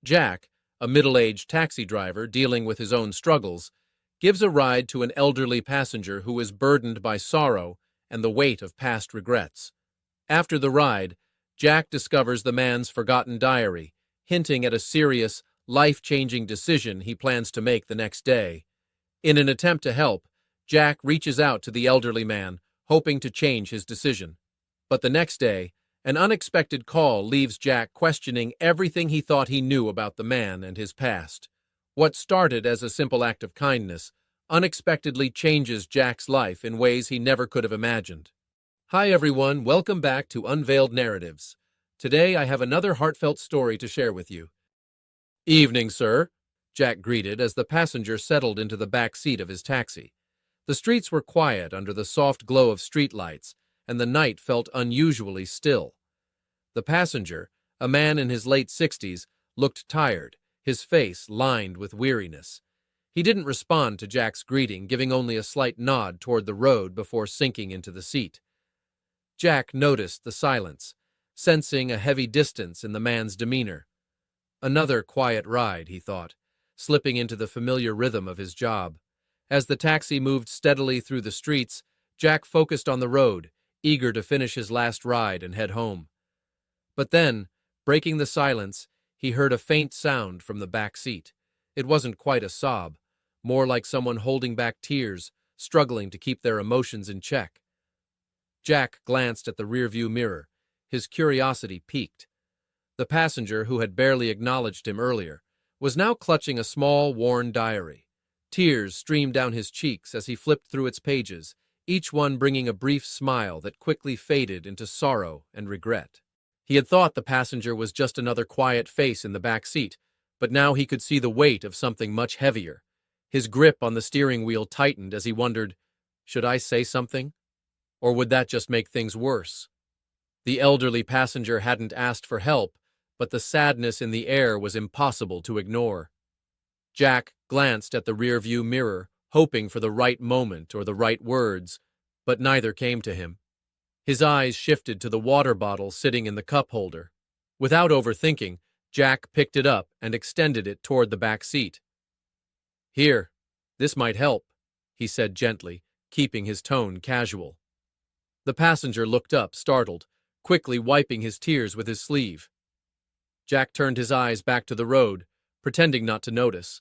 Jack, a middle-aged taxi driver dealing with his own struggles, gives a ride to an elderly passenger who is burdened by sorrow and the weight of past regrets. After the ride, Jack discovers the man's forgotten diary, hinting at a serious, life-changing decision he plans to make the next day. In an attempt to help, Jack reaches out to the elderly man, hoping to change his decision. But the next day, an unexpected call leaves Jack questioning everything he thought he knew about the man and his past. What started as a simple act of kindness unexpectedly changes Jack's life in ways he never could have imagined. Hi everyone, welcome back to Unveiled Narratives. Today I have another heartfelt story to share with you. "Evening, sir," Jack greeted as the passenger settled into the back seat of his taxi. The streets were quiet under the soft glow of streetlights, and the night felt unusually still. The passenger, a man in his late 60s, looked tired, his face lined with weariness. He didn't respond to Jack's greeting, giving only a slight nod toward the road before sinking into the seat. Jack noticed the silence, sensing a heavy distance in the man's demeanor. Another quiet ride, he thought, slipping into the familiar rhythm of his job. As the taxi moved steadily through the streets, Jack focused on the road, eager to finish his last ride and head home. But then, breaking the silence, he heard a faint sound from the back seat. It wasn't quite a sob, more like someone holding back tears, struggling to keep their emotions in check. Jack glanced at the rearview mirror, his curiosity piqued. The passenger, who had barely acknowledged him earlier, was now clutching a small, worn diary. Tears streamed down his cheeks as he flipped through its pages, each one bringing a brief smile that quickly faded into sorrow and regret. He had thought the passenger was just another quiet face in the back seat, but now he could see the weight of something much heavier. His grip on the steering wheel tightened as he wondered, should I say something? Or would that just make things worse? The elderly passenger hadn't asked for help, but the sadness in the air was impossible to ignore. Jack glanced at the rearview mirror, hoping for the right moment or the right words, but neither came to him. His eyes shifted to the water bottle sitting in the cup holder. Without overthinking, Jack picked it up and extended it toward the back seat. "Here, this might help," he said gently, keeping his tone casual. The passenger looked up, startled, quickly wiping his tears with his sleeve. Jack turned his eyes back to the road, pretending not to notice.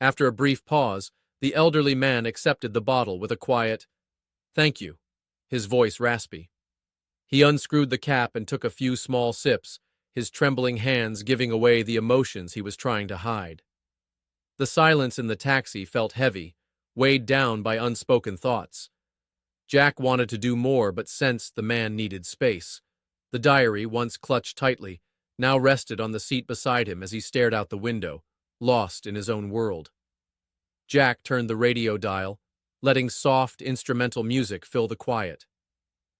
After a brief pause, the elderly man accepted the bottle with a quiet, "Thank you," his voice raspy. He unscrewed the cap and took a few small sips, his trembling hands giving away the emotions he was trying to hide. The silence in the taxi felt heavy, weighed down by unspoken thoughts. Jack wanted to do more but sensed the man needed space. The diary, once clutched tightly, now rested on the seat beside him as he stared out the window, lost in his own world. Jack turned the radio dial, letting soft, instrumental music fill the quiet.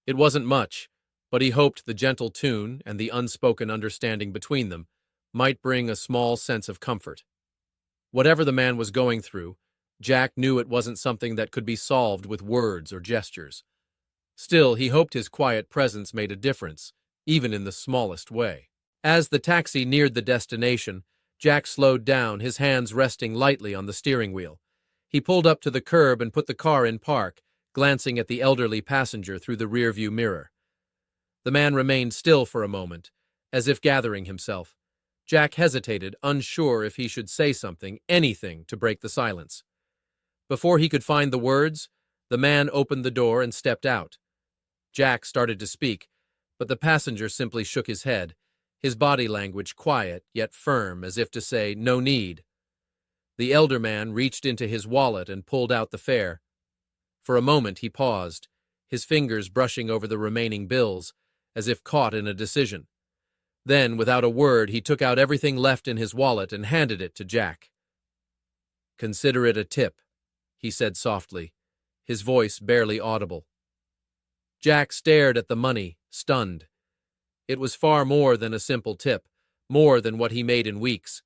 It wasn't much, but he hoped the gentle tune and the unspoken understanding between them might bring a small sense of comfort. Whatever the man was going through, Jack knew it wasn't something that could be solved with words or gestures. Still, he hoped his quiet presence made a difference, even in the smallest way. As the taxi neared the destination, Jack slowed down, his hands resting lightly on the steering wheel. He pulled up to the curb and put the car in park, glancing at the elderly passenger through the rearview mirror. The man remained still for a moment, as if gathering himself. Jack hesitated, unsure if he should say something, anything to break the silence. Before he could find the words, the man opened the door and stepped out. Jack started to speak, but the passenger simply shook his head, his body language quiet yet firm, as if to say, "No need." The elder man reached into his wallet and pulled out the fare. For a moment he paused, his fingers brushing over the remaining bills, as if caught in a decision. Then, without a word, he took out everything left in his wallet and handed it to Jack. "Consider it a tip," he said softly, his voice barely audible. Jack stared at the money, stunned. It was far more than a simple tip, more than what he made in weeks.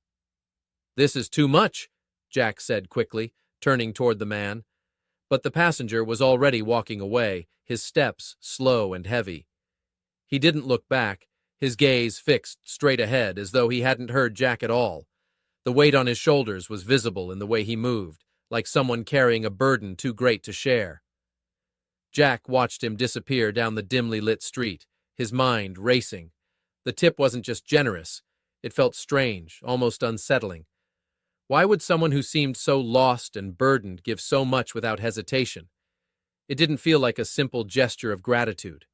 "This is too much," Jack said quickly, turning toward the man. But the passenger was already walking away, his steps slow and heavy. He didn't look back, his gaze fixed straight ahead as though he hadn't heard Jack at all. The weight on his shoulders was visible in the way he moved, like someone carrying a burden too great to share. Jack watched him disappear down the dimly lit street, his mind racing. The tip wasn't just generous, it felt strange, almost unsettling. Why would someone who seemed so lost and burdened give so much without hesitation? It didn't feel like a simple gesture of gratitude.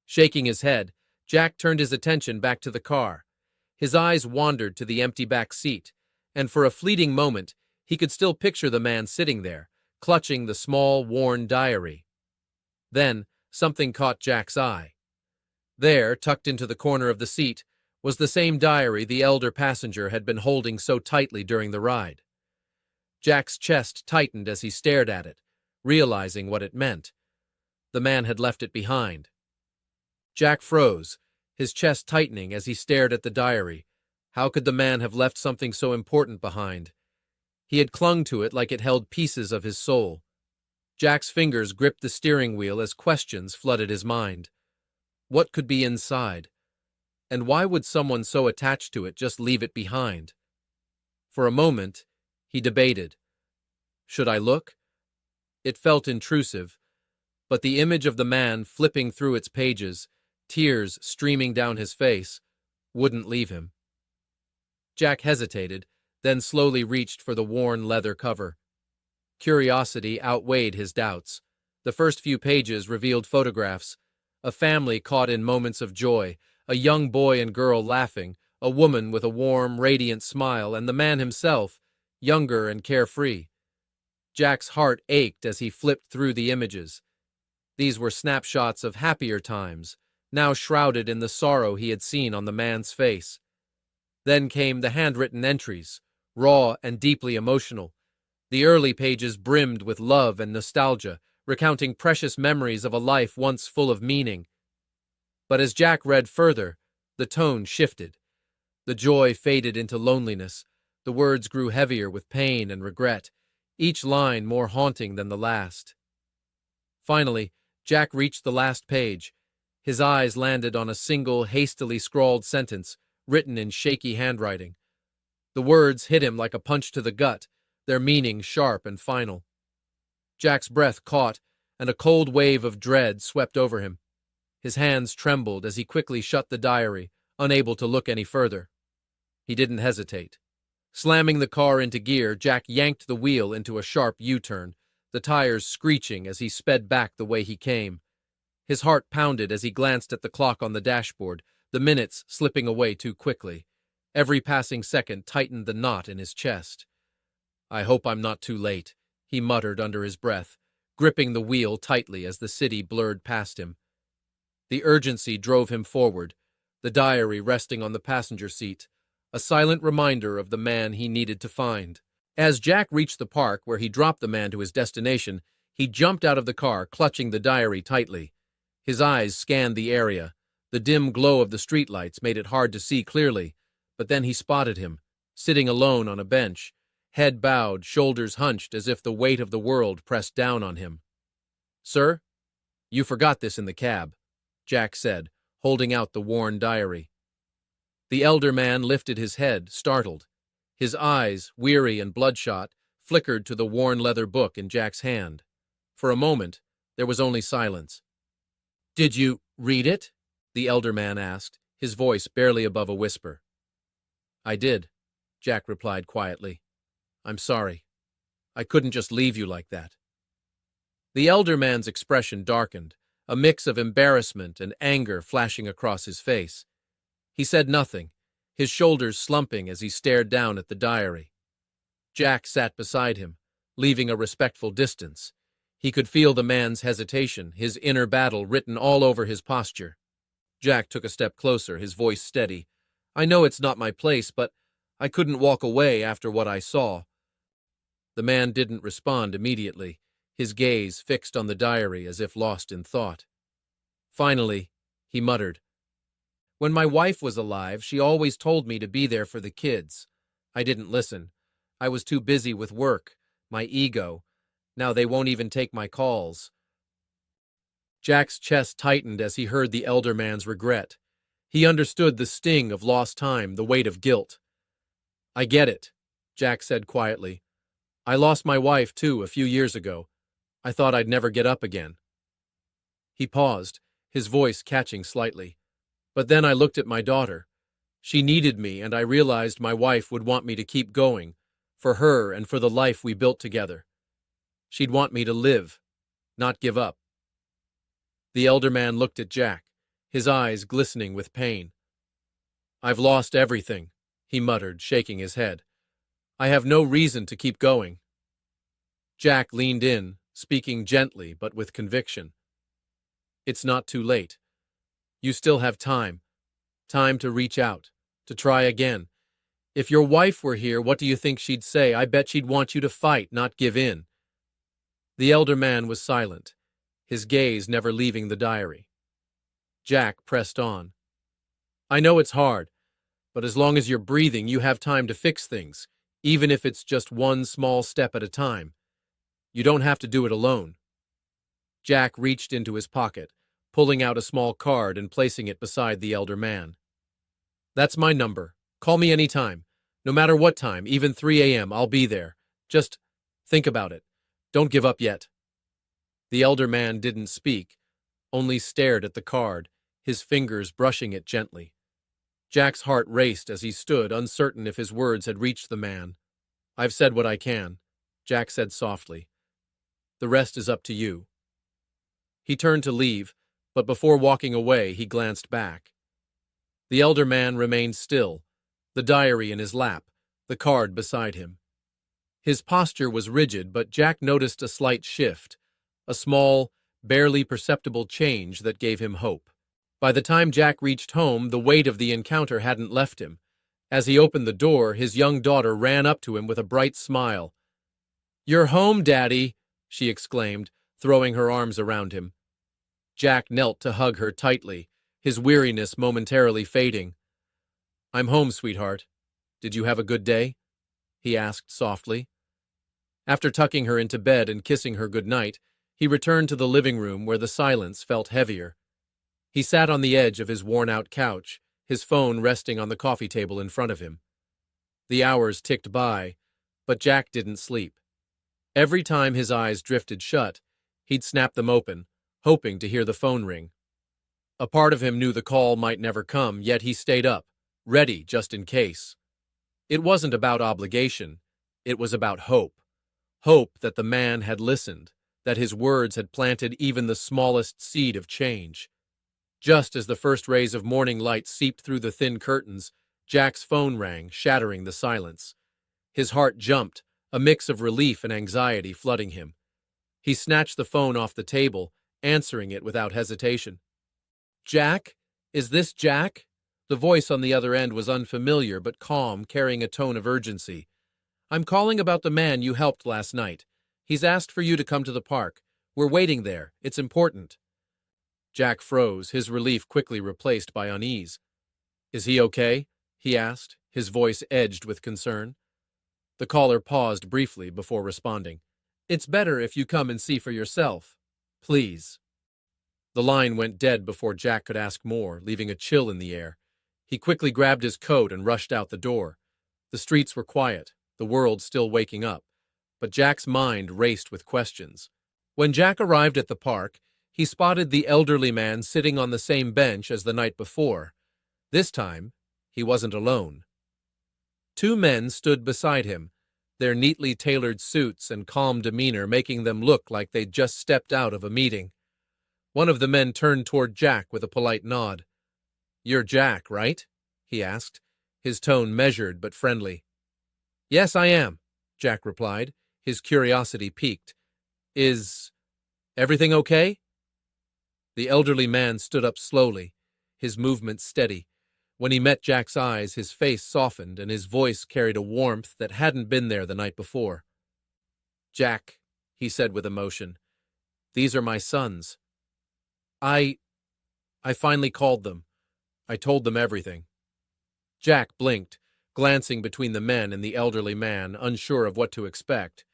Shaking his head, Jack turned his attention back to the car. His eyes wandered to the empty back seat, and for a fleeting moment, he could still picture the man sitting there, clutching the small, worn diary. Then, something caught Jack's eye. There, tucked into the corner of the seat, was the same diary the elder passenger had been holding so tightly during the ride. Jack's chest tightened as he stared at it, realizing what it meant. The man had left it behind. Jack froze, his chest tightening as he stared at the diary. How could the man have left something so important behind? He had clung to it like it held pieces of his soul. Jack's fingers gripped the steering wheel as questions flooded his mind. What could be inside? And why would someone so attached to it just leave it behind? For a moment, he debated. Should I look? It felt intrusive, but the image of the man flipping through its pages, tears streaming down his face, wouldn't leave him. Jack hesitated, then slowly reached for the worn leather cover. Curiosity outweighed his doubts. The first few pages revealed photographs. A family caught in moments of joy, a young boy and girl laughing, a woman with a warm, radiant smile, and the man himself, younger and carefree. Jack's heart ached as he flipped through the images. These were snapshots of happier times, now shrouded in the sorrow he had seen on the man's face. Then came the handwritten entries, raw and deeply emotional. The early pages brimmed with love and nostalgia, recounting precious memories of a life once full of meaning. But as Jack read further, the tone shifted. The joy faded into loneliness. The words grew heavier with pain and regret, each line more haunting than the last. Finally, Jack reached the last page. His eyes landed on a single, hastily scrawled sentence, written in shaky handwriting. The words hit him like a punch to the gut, their meaning sharp and final. Jack's breath caught, and a cold wave of dread swept over him. His hands trembled as he quickly shut the diary, unable to look any further. He didn't hesitate. Slamming the car into gear, Jack yanked the wheel into a sharp U-turn, the tires screeching as he sped back the way he came. His heart pounded as he glanced at the clock on the dashboard, the minutes slipping away too quickly. Every passing second tightened the knot in his chest. "I hope I'm not too late," he muttered under his breath, gripping the wheel tightly as the city blurred past him. The urgency drove him forward, the diary resting on the passenger seat, a silent reminder of the man he needed to find. As Jack reached the park where he dropped the man to his destination, he jumped out of the car, clutching the diary tightly. His eyes scanned the area. The dim glow of the streetlights made it hard to see clearly, but then he spotted him, sitting alone on a bench, head bowed, shoulders hunched as if the weight of the world pressed down on him. "Sir, you forgot this in the cab," Jack said, holding out the worn diary. The elder man lifted his head, startled. His eyes, weary and bloodshot, flickered to the worn leather book in Jack's hand. For a moment, there was only silence. "Did you read it?" the elder man asked, his voice barely above a whisper. "I did," Jack replied quietly. "I'm sorry. I couldn't just leave you like that." The elder man's expression darkened, a mix of embarrassment and anger flashing across his face. He said nothing, his shoulders slumping as he stared down at the diary. Jack sat beside him, leaving a respectful distance. He could feel the man's hesitation, his inner battle written all over his posture. Jack took a step closer, his voice steady. "I know it's not my place, but I couldn't walk away after what I saw." The man didn't respond immediately, his gaze fixed on the diary as if lost in thought. Finally, he muttered, "When my wife was alive, she always told me to be there for the kids. I didn't listen. I was too busy with work, my ego. Now they won't even take my calls." Jack's chest tightened as he heard the elder man's regret. He understood the sting of lost time, the weight of guilt. "I get it," Jack said quietly. "I lost my wife, too, a few years ago. I thought I'd never get up again." He paused, his voice catching slightly. "But then I looked at my daughter. She needed me, and I realized my wife would want me to keep going, for her and for the life we built together. She'd want me to live, not give up." The elder man looked at Jack, his eyes glistening with pain. "I've lost everything," he muttered, shaking his head. "I have no reason to keep going." Jack leaned in, speaking gently but with conviction. "It's not too late. You still have time. Time to reach out, to try again. If your wife were here, what do you think she'd say? I bet she'd want you to fight, not give in." The elder man was silent, his gaze never leaving the diary. Jack pressed on. "I know it's hard, but as long as you're breathing, you have time to fix things, even if it's just one small step at a time. You don't have to do it alone." Jack reached into his pocket, pulling out a small card and placing it beside the elder man. "That's my number. Call me anytime. No matter what time, even 3 a.m., I'll be there. Just think about it. Don't give up yet." The elder man didn't speak, only stared at the card, his fingers brushing it gently. Jack's heart raced as he stood, uncertain if his words had reached the man. "I've said what I can," Jack said softly. "The rest is up to you." He turned to leave, but before walking away, he glanced back. The elder man remained still, the diary in his lap, the card beside him. His posture was rigid, but Jack noticed a slight shift, a small, barely perceptible change that gave him hope. By the time Jack reached home, the weight of the encounter hadn't left him. As he opened the door, his young daughter ran up to him with a bright smile. "You're home, Daddy," she exclaimed, throwing her arms around him. Jack knelt to hug her tightly, his weariness momentarily fading. "I'm home, sweetheart. Did you have a good day?" he asked softly. After tucking her into bed and kissing her goodnight, he returned to the living room where the silence felt heavier. He sat on the edge of his worn-out couch, his phone resting on the coffee table in front of him. The hours ticked by, but Jack didn't sleep. Every time his eyes drifted shut, he'd snap them open, hoping to hear the phone ring. A part of him knew the call might never come, yet he stayed up, ready just in case. It wasn't about obligation, it was about hope. Hope that the man had listened, that his words had planted even the smallest seed of change. Just as the first rays of morning light seeped through the thin curtains, Jack's phone rang, shattering the silence. His heart jumped, a mix of relief and anxiety flooding him. He snatched the phone off the table, answering it without hesitation. "Jack? Is this Jack?" The voice on the other end was unfamiliar but calm, carrying a tone of urgency. "I'm calling about the man you helped last night. He's asked for you to come to the park. We're waiting there. It's important." Jack froze, his relief quickly replaced by unease. "Is he okay?" he asked, his voice edged with concern. The caller paused briefly before responding. "It's better if you come and see for yourself. Please." The line went dead before Jack could ask more, leaving a chill in the air. He quickly grabbed his coat and rushed out the door. The streets were quiet, the world still waking up, but Jack's mind raced with questions. When Jack arrived at the park, he spotted the elderly man sitting on the same bench as the night before. This time, he wasn't alone. Two men stood beside him, their neatly tailored suits and calm demeanor making them look like they'd just stepped out of a meeting. One of the men turned toward Jack with a polite nod. "You're Jack, right?" he asked, his tone measured but friendly. "Yes, I am," Jack replied, his curiosity piqued. "Is everything okay?" The elderly man stood up slowly, his movements steady. When he met Jack's eyes, his face softened and his voice carried a warmth that hadn't been there the night before. "Jack," he said with emotion, "these are my sons. I finally called them. I told them everything." Jack blinked, glancing between the men and the elderly man, unsure of what to expect.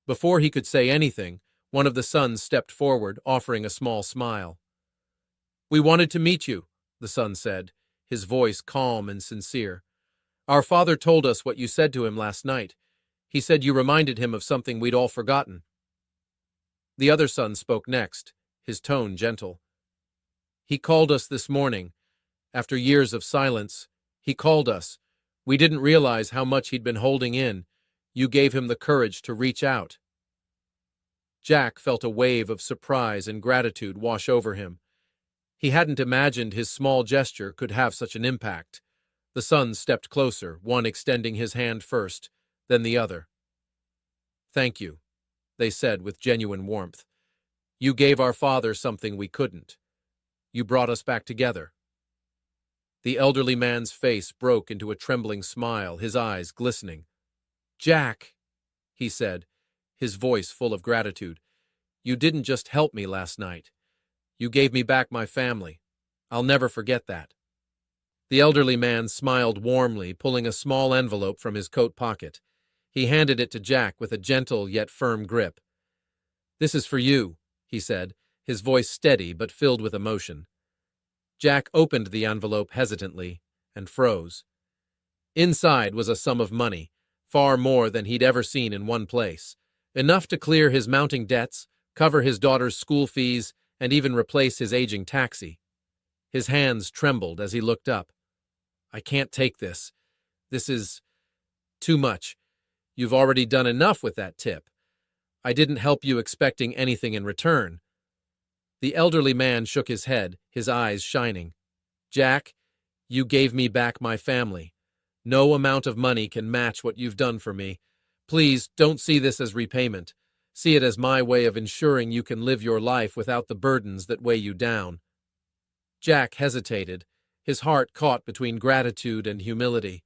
Before he could say anything, one of the sons stepped forward, offering a small smile. "We wanted to meet you," the son said, his voice calm and sincere. "Our father told us what you said to him last night. He said you reminded him of something we'd all forgotten." The other son spoke next, his tone gentle. "He called us this morning. After years of silence, he called us. We didn't realize how much he'd been holding in. You gave him the courage to reach out." Jack felt a wave of surprise and gratitude wash over him. He hadn't imagined his small gesture could have such an impact. The sons stepped closer, one extending his hand first, then the other. "Thank you," they said with genuine warmth. "You gave our father something we couldn't. You brought us back together." The elderly man's face broke into a trembling smile, his eyes glistening. "Jack," he said, his voice full of gratitude, "you didn't just help me last night. You gave me back my family. I'll never forget that." The elderly man smiled warmly, pulling a small envelope from his coat pocket. He handed it to Jack with a gentle yet firm grip. "This is for you," he said, his voice steady but filled with emotion. Jack opened the envelope hesitantly and froze. Inside was a sum of money, far more than he'd ever seen in one place, enough to clear his mounting debts, cover his daughter's school fees, and even replace his aging taxi. His hands trembled as he looked up. "I can't take this. This is too much. You've already done enough with that tip. I didn't help you expecting anything in return." The elderly man shook his head, his eyes shining. "Jack, you gave me back my family. No amount of money can match what you've done for me. Please don't see this as repayment. See it as my way of ensuring you can live your life without the burdens that weigh you down." Jack hesitated, his heart caught between gratitude and humility.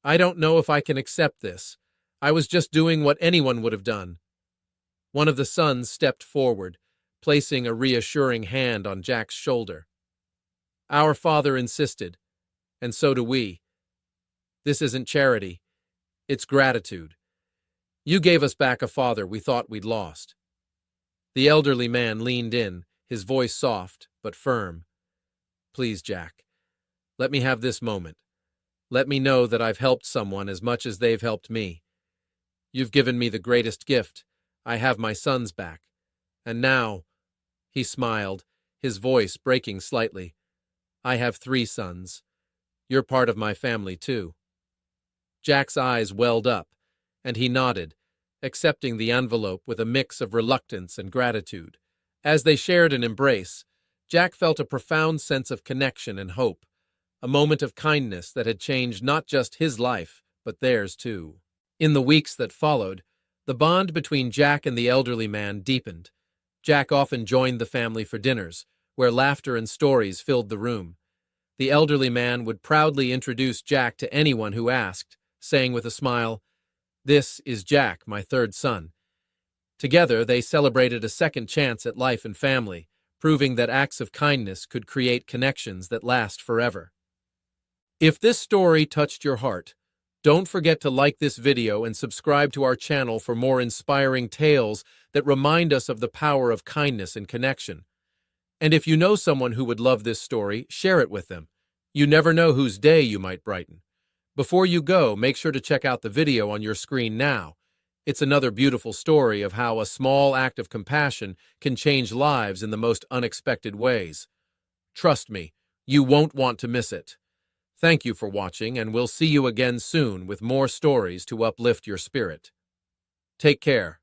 "I don't know if I can accept this. I was just doing what anyone would have done." One of the sons stepped forward, placing a reassuring hand on Jack's shoulder. "Our father insisted, and so do we. This isn't charity. It's gratitude. You gave us back a father we thought we'd lost." The elderly man leaned in, his voice soft but firm. "Please, Jack, let me have this moment. Let me know that I've helped someone as much as they've helped me. You've given me the greatest gift. I have my sons back. And now," he smiled, his voice breaking slightly, "I have 3 sons. You're part of my family, too." Jack's eyes welled up, and he nodded, accepting the envelope with a mix of reluctance and gratitude. As they shared an embrace, Jack felt a profound sense of connection and hope, a moment of kindness that had changed not just his life, but theirs too. In the weeks that followed, the bond between Jack and the elderly man deepened. Jack often joined the family for dinners, where laughter and stories filled the room. The elderly man would proudly introduce Jack to anyone who asked, saying with a smile, "This is Jack, my 3rd son." Together, they celebrated a second chance at life and family, proving that acts of kindness could create connections that last forever. If this story touched your heart, don't forget to like this video and subscribe to our channel for more inspiring tales that remind us of the power of kindness and connection. And if you know someone who would love this story, share it with them. You never know whose day you might brighten. Before you go, make sure to check out the video on your screen now. It's another beautiful story of how a small act of compassion can change lives in the most unexpected ways. Trust me, you won't want to miss it. Thank you for watching, and we'll see you again soon with more stories to uplift your spirit. Take care.